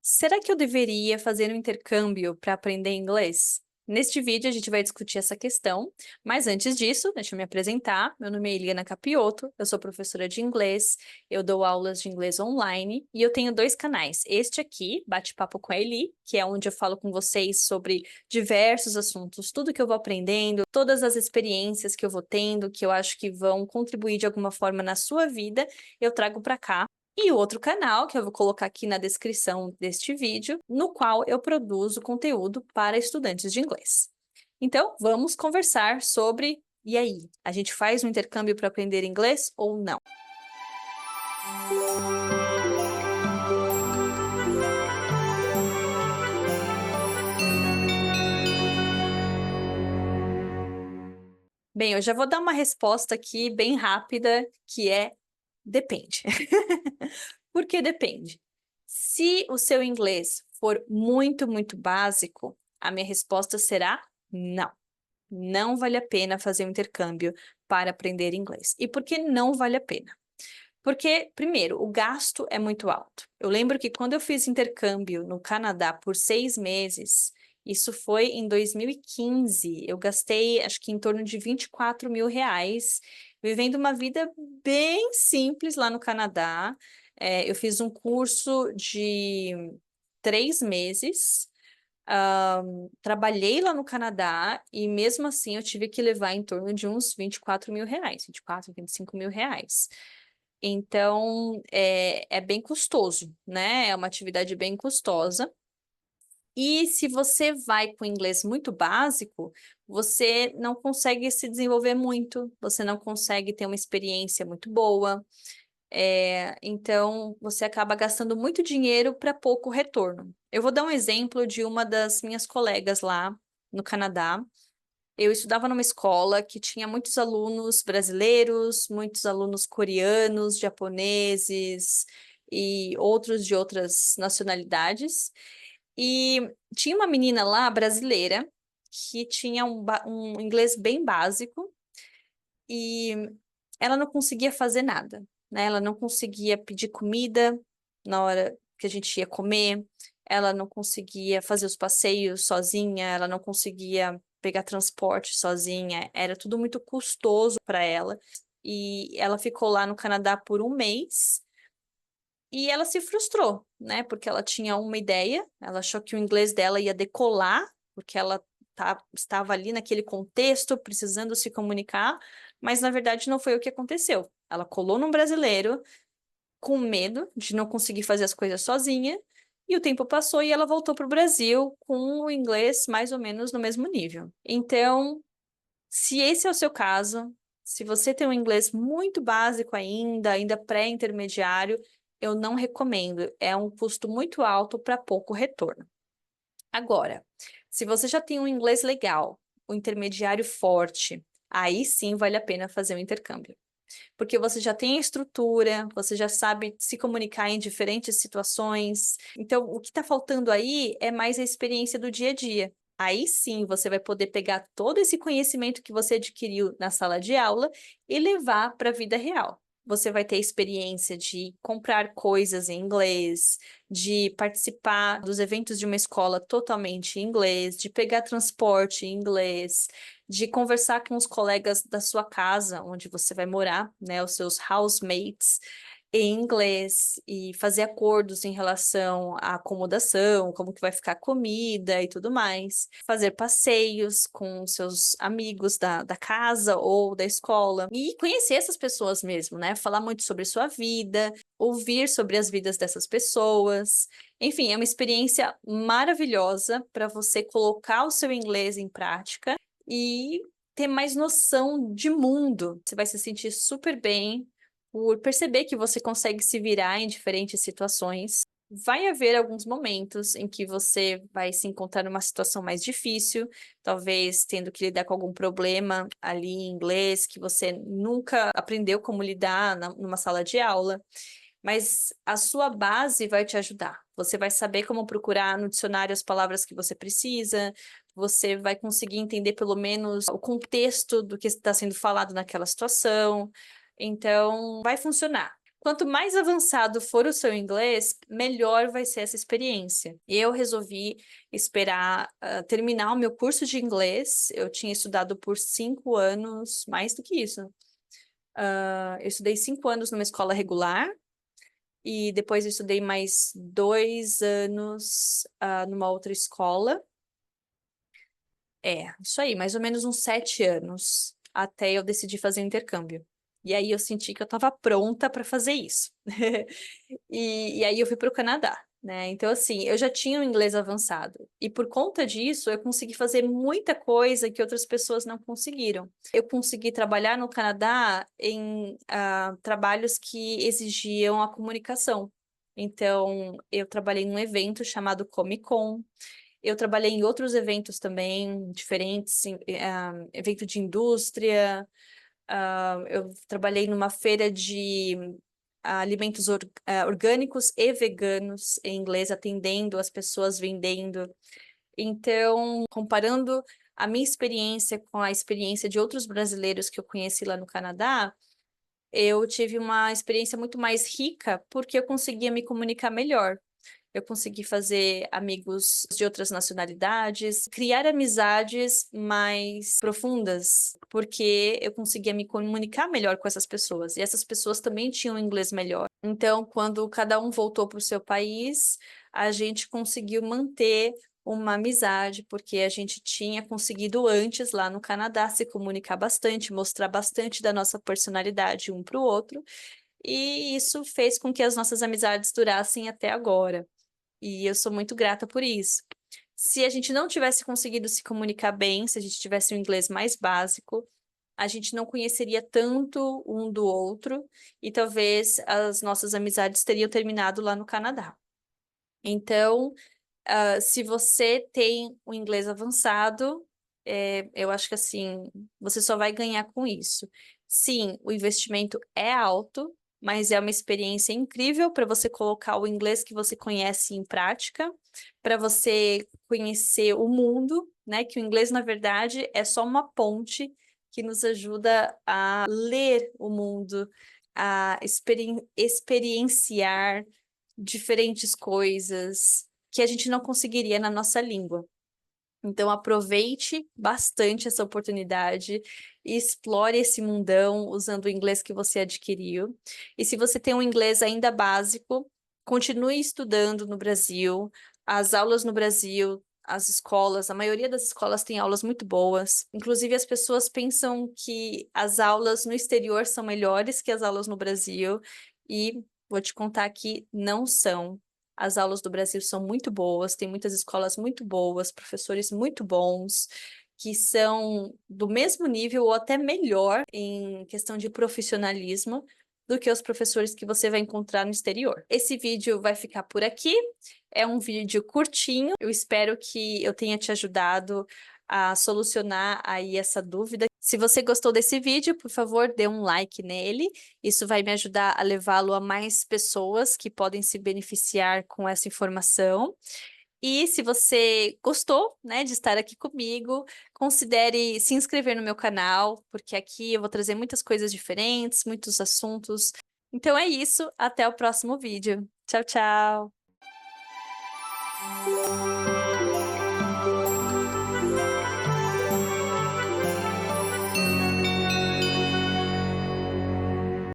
Será que eu deveria fazer um intercâmbio para aprender inglês? Neste vídeo a gente vai discutir essa questão, mas antes disso, deixa eu me apresentar. Meu nome é Eliana Capioto, eu sou professora de inglês, eu dou aulas de inglês online e eu tenho dois canais. Este aqui, Bate-Papo com a Eli, que é onde eu falo com vocês sobre diversos assuntos, tudo que eu vou aprendendo, todas as experiências que eu vou tendo, que eu acho que vão contribuir de alguma forma na sua vida, eu trago para cá. E o outro canal, que eu vou colocar aqui na descrição deste vídeo, no qual eu produzo conteúdo para estudantes de inglês. Então, vamos conversar sobre, e aí, a gente faz um intercâmbio para aprender inglês ou não? Bem, eu já vou dar uma resposta aqui bem rápida, que é depende. Por que depende? Se o seu inglês for muito básico, a minha resposta será não. Não vale a pena fazer um intercâmbio para aprender inglês. E por que não vale a pena? Porque, primeiro, o gasto é muito alto. Eu lembro que quando eu fiz intercâmbio no Canadá por 6 meses, isso foi em 2015, eu gastei acho que em torno de 24 mil reais, vivendo uma vida bem simples lá no Canadá. Eu fiz um curso de 3 meses. Trabalhei lá no Canadá e mesmo assim eu tive que levar em torno de uns 24 mil reais, 24, 25 mil reais. Então, é bem custoso, né? É uma atividade bem custosa. E se você vai com inglês muito básico, você não consegue se desenvolver muito, você não consegue ter uma experiência muito boa. Então, você acaba gastando muito dinheiro para pouco retorno. Eu vou dar um exemplo de uma das minhas colegas lá no Canadá. Eu estudava numa escola que tinha muitos alunos brasileiros, muitos alunos coreanos, japoneses e outros de outras nacionalidades. E tinha uma menina lá brasileira que tinha um inglês bem básico e ela não conseguia fazer nada, né? Ela não conseguia pedir comida na hora que a gente ia comer, ela não conseguia fazer os passeios sozinha, ela não conseguia pegar transporte sozinha, era tudo muito custoso para ela. E ela ficou lá no Canadá por 1 mês e ela se frustrou, né? Porque ela tinha uma ideia, ela achou que o inglês dela ia decolar, porque ela estava ali naquele contexto, precisando se comunicar, mas na verdade não foi o que aconteceu. Ela colou num brasileiro com medo de não conseguir fazer as coisas sozinha, e o tempo passou e ela voltou para o Brasil com o inglês mais ou menos no mesmo nível. Então, se esse é o seu caso, se você tem um inglês muito básico ainda pré-intermediário, eu não recomendo. É um custo muito alto para pouco retorno. Agora, se você já tem um inglês legal, um intermediário forte, aí sim vale a pena fazer um intercâmbio. Porque você já tem a estrutura, você já sabe se comunicar em diferentes situações. Então, o que está faltando aí é mais a experiência do dia a dia. Aí sim você vai poder pegar todo esse conhecimento que você adquiriu na sala de aula e levar para a vida real. Você vai ter experiência de comprar coisas em inglês, de participar dos eventos de uma escola totalmente em inglês, de pegar transporte em inglês, de conversar com os colegas da sua casa, onde você vai morar, né, os seus housemates, em inglês e fazer acordos em relação à acomodação, como que vai ficar a comida e tudo mais. Fazer passeios com seus amigos da casa ou da escola e conhecer essas pessoas mesmo, né? Falar muito sobre sua vida, ouvir sobre as vidas dessas pessoas. Enfim, é uma experiência maravilhosa para você colocar o seu inglês em prática e ter mais noção de mundo. Você vai se sentir super bem por perceber que você consegue se virar em diferentes situações. Vai haver alguns momentos em que você vai se encontrar numa situação mais difícil, talvez tendo que lidar com algum problema ali em inglês que você nunca aprendeu como lidar numa sala de aula, mas a sua base vai te ajudar. Você vai saber como procurar no dicionário as palavras que você precisa, você vai conseguir entender pelo menos o contexto do que está sendo falado naquela situação. Então, vai funcionar. Quanto mais avançado for o seu inglês, melhor vai ser essa experiência. E eu resolvi esperar terminar o meu curso de inglês. Eu tinha estudado por 5 anos, mais do que isso. Eu estudei 5 anos numa escola regular e depois eu estudei mais 2 anos numa outra escola. Isso aí, mais ou menos uns 7 anos, até eu decidir fazer intercâmbio. E aí eu senti que eu estava pronta para fazer isso. E aí eu fui para o Canadá, né? Então, assim, eu já tinha o inglês avançado. E por conta disso, eu consegui fazer muita coisa que outras pessoas não conseguiram. Eu consegui trabalhar no Canadá em trabalhos que exigiam a comunicação. Então, eu trabalhei num evento chamado Comic Con. Eu trabalhei em outros eventos também, diferentes, evento de indústria. Eu trabalhei numa feira de alimentos orgânicos e veganos em inglês, atendendo as pessoas, vendendo. Então, comparando a minha experiência com a experiência de outros brasileiros que eu conheci lá no Canadá, eu tive uma experiência muito mais rica porque eu conseguia me comunicar melhor. Eu consegui fazer amigos de outras nacionalidades, criar amizades mais profundas, porque eu conseguia me comunicar melhor com essas pessoas. E essas pessoas também tinham inglês melhor. Então, quando cada um voltou para o seu país, a gente conseguiu manter uma amizade, porque a gente tinha conseguido antes, lá no Canadá, se comunicar bastante, mostrar bastante da nossa personalidade um para o outro. E isso fez com que as nossas amizades durassem até agora. E eu sou muito grata por isso. Se a gente não tivesse conseguido se comunicar bem, se a gente tivesse um inglês mais básico, a gente não conheceria tanto um do outro e talvez as nossas amizades teriam terminado lá no Canadá. Então, se você tem o inglês avançado, eu acho que assim, você só vai ganhar com isso. Sim, o investimento é alto, mas é uma experiência incrível para você colocar o inglês que você conhece em prática, para você conhecer o mundo, né? Que o inglês, na verdade, é só uma ponte que nos ajuda a ler o mundo, a experienciar diferentes coisas que a gente não conseguiria na nossa língua. Então, aproveite bastante essa oportunidade e explore esse mundão usando o inglês que você adquiriu. E se você tem um inglês ainda básico, continue estudando no Brasil. As aulas no Brasil, as escolas, a maioria das escolas tem aulas muito boas. Inclusive, as pessoas pensam que as aulas no exterior são melhores que as aulas no Brasil. E vou te contar que não são. As aulas do Brasil são muito boas, tem muitas escolas muito boas, professores muito bons, que são do mesmo nível ou até melhor em questão de profissionalismo do que os professores que você vai encontrar no exterior. Esse vídeo vai ficar por aqui. É um vídeo curtinho. Eu espero que eu tenha te ajudado a solucionar aí essa dúvida. Se você gostou desse vídeo, por favor, dê um like nele. Isso vai me ajudar a levá-lo a mais pessoas que podem se beneficiar com essa informação. E se você gostou, né, de estar aqui comigo, considere se inscrever no meu canal, porque aqui eu vou trazer muitas coisas diferentes, muitos assuntos. Então é isso, até o próximo vídeo. Tchau, tchau!